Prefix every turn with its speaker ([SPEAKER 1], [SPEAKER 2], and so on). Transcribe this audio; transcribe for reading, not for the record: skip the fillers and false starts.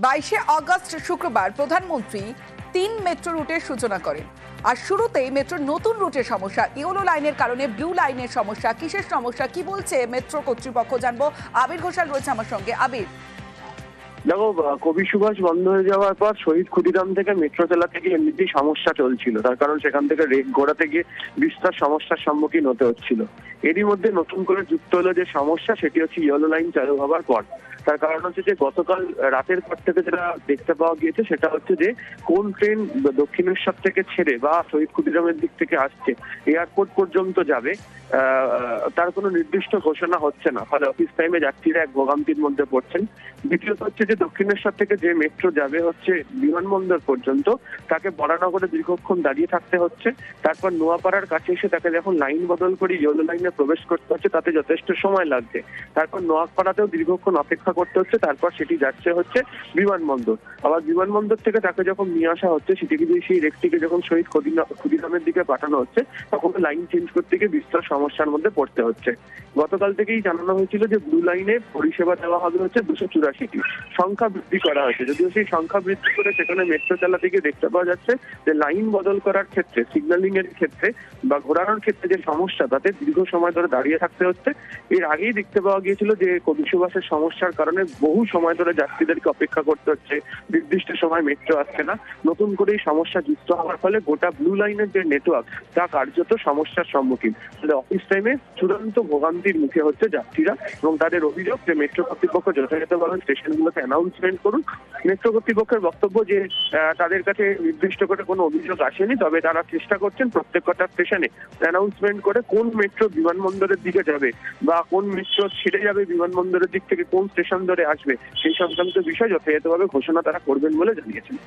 [SPEAKER 1] 22শে August শুক্রবার প্রধানমন্ত্রী 3 metro রুটের সূচনা করেন। আর শুরুতেই মেট্রোর নতুন রুটের সমস্যা, ইয়েলো লাইনের কারণে ব্লু লাইনের সমস্যা, কিসের সমস্যা, কি বলছে মেট্রো কর্তৃপক্ষ জানবো। আবির ঘোষাল রয়েছে আমার সঙ্গে। আবির,
[SPEAKER 2] দেখো, কবি সুভাষ বন্ধ হয়ে যাওয়ার পর শহীদ ক্ষুদিরাম থেকে মেট্রো চালাতে গিয়ে এমনিতেই সমস্যা চলছিল, তার কারণ সেখান থেকে রেক ঘোরাতে গিয়ে বিস্তর সমস্যার সম্মুখীন হতে হচ্ছিল। এরই মধ্যে নতুন করে যুক্ত হলো যে সমস্যা, সেটি হচ্ছে ইয়েলো লাইন চালু হওয়ার পর। তার কারণ হচ্ছে যে গতকাল রাতের পর থেকে যেটা দেখতে পাওয়া গিয়েছে সেটা হচ্ছে যে কোন ট্রেন দক্ষিণেশ্বর থেকে ছেড়ে বা শহীদ ক্ষুদিরামের দিক থেকে আসছে এয়ারপোর্ট পর্যন্ত যাবে তার কোনো নির্দিষ্ট ঘোষণা হচ্ছে না, ফলে অফিস টাইমে যাত্রীরা এক ভোগান্তির মধ্যে পড়ছেন। দ্বিতীয়ত হচ্ছে যে দক্ষিণেশ্বর থেকে যে মেট্রো যাবে হচ্ছে বিমানবন্দর পর্যন্ত, তাকে বরানগরে দীর্ঘক্ষণ দাঁড়িয়ে থাকতে হচ্ছে। তারপর নোয়াপাড়ার কাছে এসে তাকে যখন লাইন বদল করে ইয়েলো লাইনে প্রবেশ করতে হচ্ছে, তাতে যথেষ্ট সময় লাগছে। তারপর নোয়াপাড়াতেও দীর্ঘক্ষণ অপেক্ষা করতে হচ্ছে। তারপর সেটি যাচ্ছে হচ্ছে বিমানবন্দর। আবার বিমানবন্দর থেকে তাকে যখন নিয়ে আসা হচ্ছে, সেটিকে সেই রেকটিকে যখন শহীদ ক্ষুদিরামের দিকে পাঠানো হচ্ছে, তখন লাইন চেঞ্জ করতে গিয়ে বিস্তর সমস্যার মধ্যে পড়তে হচ্ছে। গতকাল থেকেই জানানো হয়েছিল যে ব্লু লাইনে পরিষেবা দেওয়া হবে হচ্ছে 284টি, সংখ্যা বৃদ্ধি করা হয়েছে। যদিও সেই সংখ্যা বৃদ্ধি করে সেখানে মেট্রো চালাতে গিয়ে দেখতে পাওয়া যাচ্ছে যে লাইন বদল করার ক্ষেত্রে, সিগন্যালিং এর ক্ষেত্রে বা ঘোরানোর ক্ষেত্রে যে সমস্যা, তাতে দীর্ঘ সময় ধরে দাঁড়িয়ে থাকতে হচ্ছে। এর আগেই দেখতে পাওয়া গিয়েছিল যে কবি সুভাষের সমস্যার কারণে বহু সময় ধরে যাত্রীদেরকে অপেক্ষা করতে হচ্ছে, নির্দিষ্ট সময় মেট্রো আসছে না। নতুন করে এই সমস্যা যুক্ত হওয়ার ফলে গোটা ব্লু লাইনের যে নেটওয়ার্ক, তা কার্যত সমস্যার সম্মুখীন। অফিস টাইমে চূড়ান্ত ভোগান্তির মুখে হচ্ছে যাত্রীরা, এবং তাদের অভিযোগ যে মেট্রো কর্তৃপক্ষ যথাযথভাবে স্টেশনগুলোতে অ্যানাউন্সমেন্ট করুন। মেট্রো কর্তৃপক্ষের বক্তব্য যে তাদের কাছে নির্দিষ্ট করে কোনো অভিযোগ আসেনি, তবে তারা চেষ্টা করছেন প্রত্যেকটা স্টেশনে অ্যানাউন্সমেন্ট করে কোন মেট্রো বিমানবন্দরের দিকে যাবে বা কোন মেট্রো ছেড়ে যাবে বিমানবন্দরের দিক থেকে, কোন স্টেশন ধরে আসবে, সেই সংক্রান্ত বিষয় যথাযথভাবে ঘোষণা তারা করবেন বলে জানিয়েছেন।